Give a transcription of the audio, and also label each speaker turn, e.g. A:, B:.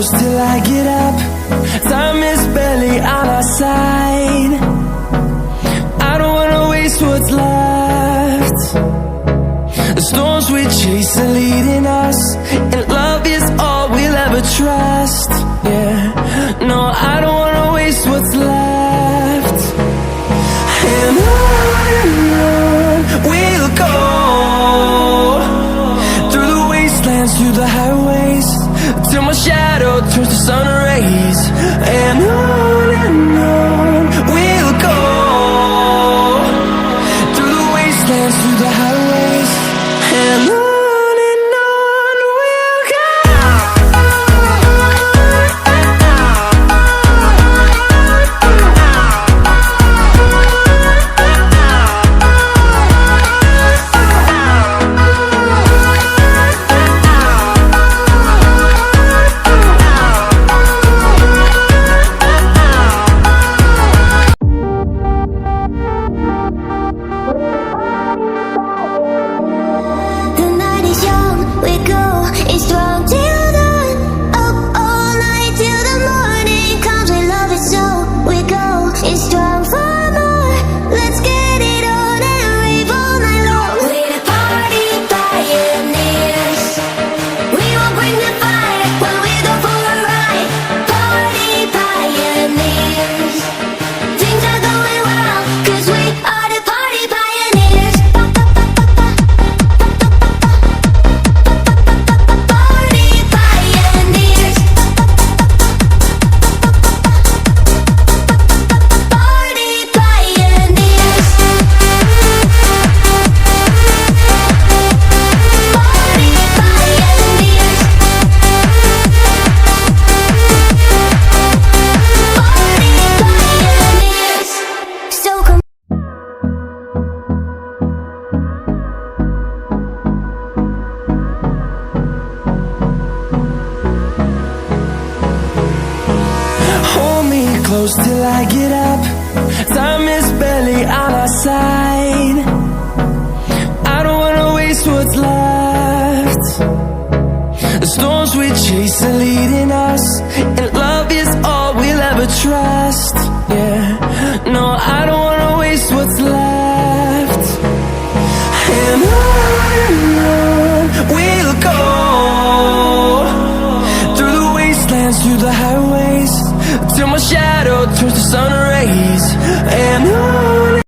A: close till I get up. Time is barely on our side. I don't wanna waste what's left. The storms we chase are leading us, and love is all we'll ever trust. Yeah, no, I don't wanna waste what's left. And on we'll go, through the wastelands, through the highways, till my shadow turns to sun rays. And on we'll go, through the wastelands, through the highways, and on we'll go. Close till I get up. Time is barely on our side. I don't wanna waste what's left. The storms we chase are leading us, and love is all we'll ever trust. Yeah, no, I don't wanna waste what's left. And on we'll go, through the wastelands, through the highways, till my shadow turns to sun rays.